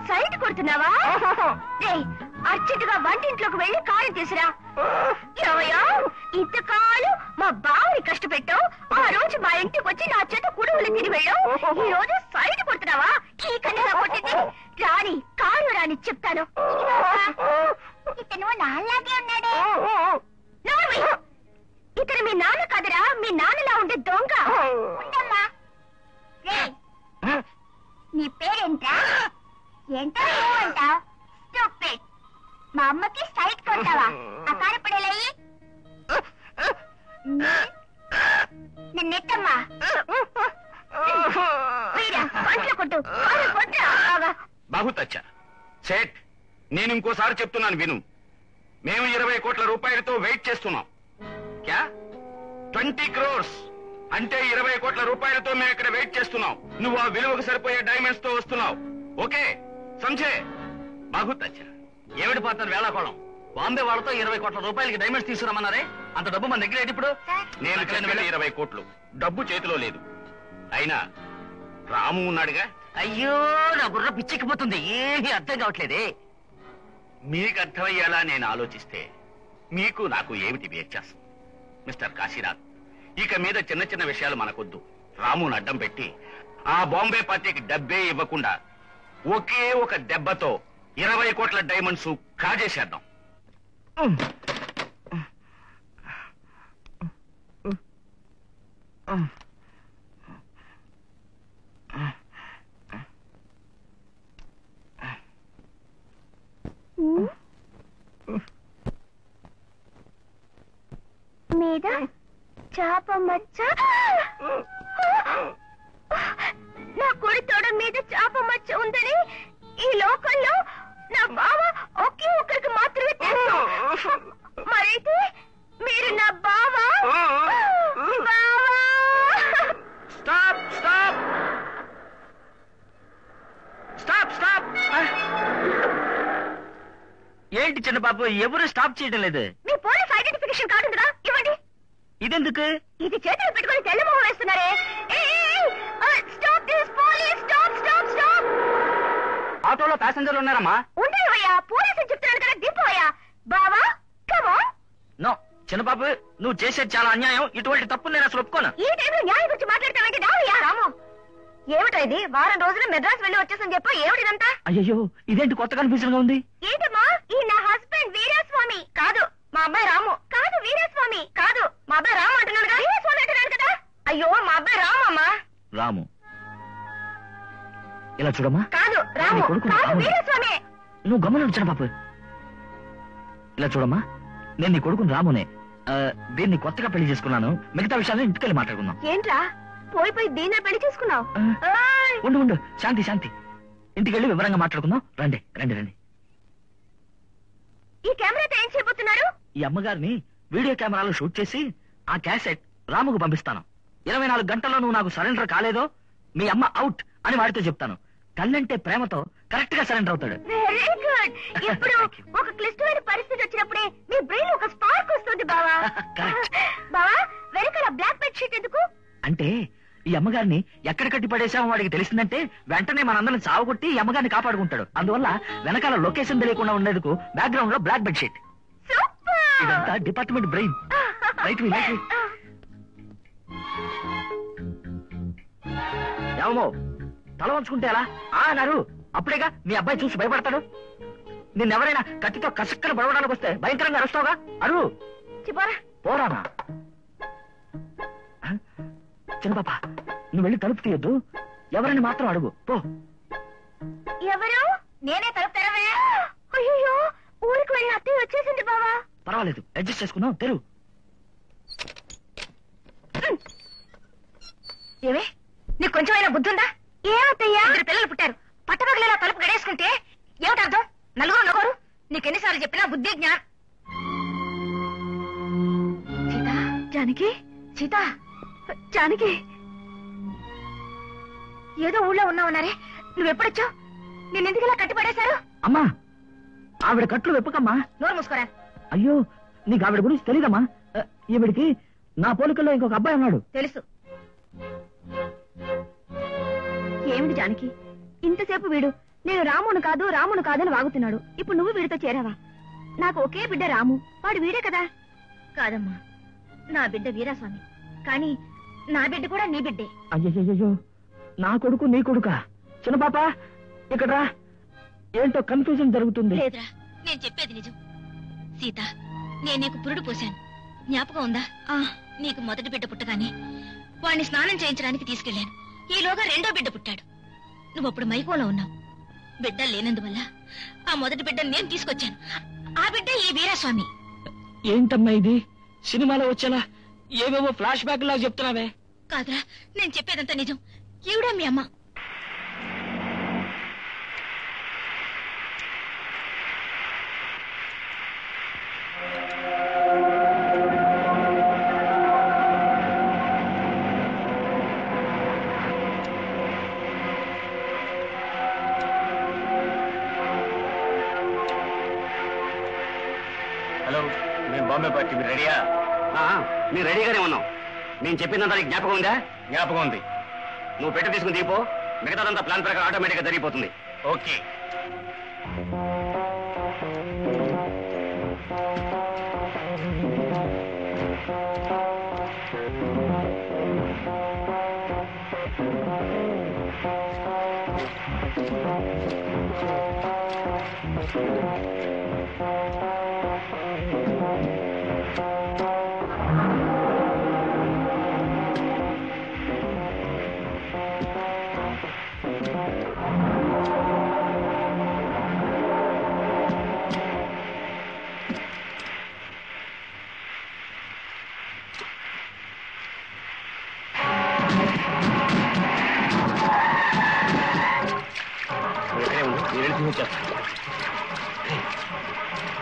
Site కొడుతున్నావా? అర్జెంటుగా వంటింట్లోకి వెళ్ళి కారం తీసురా. ఇంతకాలం మా బావని కష్టపెట్టావు, ఆ రోజు మా ఇంటికి వచ్చి నా చేత కుడుగులు తిని వెళ్ళావు. ఈ రోజు సైట్ కొడుతున్నావా? ఈ కన్యగా కొట్టింది రాని కారు రాని చెప్తాను. ఇతను నాలాగే ఉన్నాడే. ఇతను మీ నాన్న కాదురా, మీ నాన్నలా ఉండే దొంగ. నీ పేరేంటా? ఏంటో అంటావు? మా అమ్మకి సైట్ కొట్టావా? ఆ కారపడేలయ్యి నిన్నెట్టమ్మా కొట్టు బహుత్ అచ్చా సేట్. నేను ఇంకోసారి చెప్తున్నాను విను. మేము 20 కోట్ల రూపాయలతో వెయిట్ చేస్తున్నాం. క్యా 20 crores అంటే 20 కోట్ల రూపాయలతో మేము ఇక్కడ వెయిట్ చేస్తున్నాం. నువ్వు ఆ విలువకు సరిపోయే డైమండ్స్ తో వస్తున్నావు. ఓకే సంజే? బహుత్ అచ్చా. ఏమిటి పాత్ర వేళాకోళం? బాంబే వాళ్ళతో 20 కోట్ల రూపాయలకి డైమండ్స్ తీసుకురమ్మన్నారే, అంత డబ్బు మన దగ్గర ఇప్పుడు? నేను చెప్పిన 20 కోట్లు డబ్బు చేతిలో లేదు. అయినా రాము ఉన్నాడుగా. అయ్యో నా బుర్ర పిచ్చెక్కిపోతుంది, ఏమీ అర్థం కావట్లేదే. మీకు అర్థమయ్యేలా నేను ఆలోచిస్తే మీకు నాకు ఏమిటి వ్యత్యాసం? మిస్టర్ కాశీనాథ్, ఇక మీద చిన్న చిన్న విషయాలు మనకొద్దు. రామును అడ్డం పెట్టి ఆ బాంబే పార్టీకి డబ్బే ఇవ్వకుండా ఒకే ఒక దెబ్బతో 20 కోట్ల డైమండ్స్ కాజేసేద్దాం. మీద చాప మచ్చ, నా కుడి తోడ మీద చాప మచ్చ ఉందని ఈ లోకంలో నా బావ ఒకే ఒక్కరికి మాత్రమే తెలుసు. మరైతే మీరు నా బావ. Stop stop stop stop. ఏంటి చిన్న బాబు, ఎవరు స్టాప్ చేయడం లేదు? మీ పోలీస్ ఐడెంటిఫికేషన్ కార్డు ఉందిగా, ఇవ్వండి. ఇదెందుకు? ఇది చేతులు పెట్టుకుని తెల్లమొహం వేస్తున్నారే. Stop this police, stop stop stop. ఆటోలో ప్యాసింజర్లు ఉన్నారమ్మా. ఉండవయ్యా, పోలీసులు చెప్తున్నాను కదా, దింపోయా. బావా కమ్ ఆన్. నో చిన్నబాబు, నువ్వు చేసేది చాలా అన్యాయం. ఇటువంటి తప్పు నేను అసలు ఒప్పుకోను. ఈ టైంలో న్యాయం గురించి మాట్లాడతావేంటి? రావయ్యా. రాము, ఏమిటో ఇది? వారం రోజులు మెడ్రాస్ వెళ్ళి వచ్చేసని చెప్పు. ఏమిటిదంతా? అయ్యో ఇదేంటి కొత్త కన్ఫ్యూజన్ గా ఉంది? ఏంటమ్మా? ఈ నా హస్బెండ్ వీరాస్వామి కాదు, మా అబ్బాయి రాము. కాదు వీరాస్వామి కాదు, మా అబ్బాయి రాము అంటున్నాడు. వీరాస్వామి అంటున్నాడు కదా. అయ్యో మా అబ్బాయి రాము అమ్మా. రాము ఇలా చూడమ్మా. కాదు రాము, కాదు వీరాస్వామి. నువ్వు గమనించు చిన్నబాబు. ఇలా చూడమ్మా, నేను నీ కొడుకుని రామునే. దీన్ని కొత్తగా పెళ్లి చేసుకున్నాను. మిగతా విషయాలు ఇంటికెళ్ళి మాట్లాడుకుందాం. ఏంట్రా పోయి పోయి దీన్ని పెళ్లి చేసుకున్నావు? ఉండు ఉండు, శాంతి శాంతి. ఇంటికెళ్ళి వివరంగా మాట్లాడుకుందాం. రండి రండి రండి. ఈ కెమెరాతో ఏం చేయబోతున్నారు? ఈ అమ్మగారిని వీడియో కెమెరాలో షూట్ చేసి ఆ క్యాసెట్ రాముకు పంపిస్తాను. 24 గంటల్లో నువ్వు నాకు సరెండర్ కాలేదో మీ అమ్మ అవుట్ అని వాడితో చెప్తాను. తల్లంటే ప్రేమతో కరెక్ట్ గా సరెండర్ అవుతాడు. Very good. ఇప్పుడు ఒక క్లిష్టమైన పరిస్థితి వచ్చినప్పుడే మీ బ్రెయిన్ ఒక స్పార్క్ వస్తుంది బావా. బావా వెనకాల బ్లాక్ బెడ్ షీట్ ఎందుకు? అంటే ఈ అమ్మగారిని ఎక్కడ కట్టి పడేసామో వాడికి తెలిసిందంటే వెంటనే మనందరిని సావగొట్టి ఈ అమ్మగారిని కాపాడుకుంటాడు. అందువల్ల వెనకాల లొకేషన్ తెలియకుండా ఉండేందుకు బ్యాక్గ్రౌండ్ లో బ్లాక్ బెడ్ షీట్. ఇదంతా డిపార్ట్మెంట్ బ్రెయిన్. రైట్ మీ రైట్. ఏమో తల వంచుకుంటే ఎలా అన్నారు? అప్పుడేగా మీ అబ్బాయి చూసి భయపడతాడు. నిన్నెవరైనా కత్తితో కసక్కన పడవడానికి వస్తే భయంకరంగా అరుస్తావుగా. అరువు. పోరానా చిన్న పాప, నువ్వు వెళ్ళి తలుపు తీయొద్దు. ఎవరిని మాత్రం అడుగు పో. ఎవరు? నేనే తలుపు తెరవే. అయ్యో ఊరికి వెళ్ళి అత్తయ్య వచ్చేసింది బావా. పర్వాలేదు, అడ్జస్ట్ చేసుకుందాం. తెరువు. ఏమే నీకు కొంచెమైనా బుద్ధి ఉందా? ఏమత్తయ్యా? 2 పిల్లలు పుట్టారు, పట్టపగలేలా తలుపు గడేసుకుంటే ఏమిటి అర్థం? నలుగురు నలుగురు. నీకెన్నిసార్లు చెప్పినా బుద్ధి జ్ఞానం. సీత, జానకి, సీత, జానకి, ఏదో ఊళ్ళో ఉన్నావున్నారే, నువ్వెప్పుడొచ్చావు? నిన్నెందుకు ఇలా కట్టి పడేశారు? అమ్మా ఆవిడ కట్లు వెప్పకమ్మా. నోరు మూసుకోరా. అయ్యో నీకు ఆవిడ గురించి తెలీదమ్మా. ఈవిడికి నా పోలికల్లో ఇంకొక అబ్బాయి ఉన్నాడు. తెలుసు. ఏమిటి జానకి ఇంతసేపు వీడు నేను రామును కాదని వాగుతున్నాడు. ఇప్పుడు నువ్వు వీడితో చేరావా? నాకు ఒకే బిడ్డ రాము, వాడు వీడే కదా. కాదమ్మా, నా బిడ్డ వీరాస్వామి, కానీ నా బిడ్డ కూడా నీ బిడ్డే. అయ్యయ్యో, నా కొడుకు నీ కొడుకా? చిన్న పాప ఇక్కడ రా. ఏంటో కన్ఫ్యూజన్ జరుగుతుంది. లేదురా, నేను చెప్పేది నిజం. సీత, నేను నీకు పురుడు పోశాను, జ్ఞాపకం ఉందా? నీకు మొదటి బిడ్డ పుట్టగానే వాడిని స్నానం చేయించడానికి తీసుకెళ్లాను. ఈలోగా రెండో బిడ్డ పుట్టాడు. నువ్వప్పుడు మైకోలో ఉన్నావు. బిడ్డ లేనందువల్ల ఆ మొదటి బిడ్డను నేను తీసుకొచ్చాను. ఆ బిడ్డ ఈ వీరాస్వామి. ఏంటమ్మా ఇది? సినిమాలో వచ్చేలా ఏవేవో ఫ్లాష్ బ్యాక్ లాగా చెప్తున్నావే. కాదురా, నేను చెప్పేదంతా నిజం. ఈవిడే మీ అమ్మ. హలో, మేము బాంబే పార్టీ, మీరు రెడీయా? మీరు రెడీగానే ఉన్నాం. నేను చెప్పినంత జ్ఞాపకం ఉందా? జ్ఞాపకం ఉంది. నువ్వు పెట్టి తీసుకుని దిగిపో, మిగతాదంతా ప్లాన్ ప్రకారం ఆటోమేటిక్ గా జరిగిపోతుంది. ఓకే.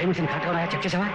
ఏమిషన్ కరెక్ట్గా చెక్ చేసావా?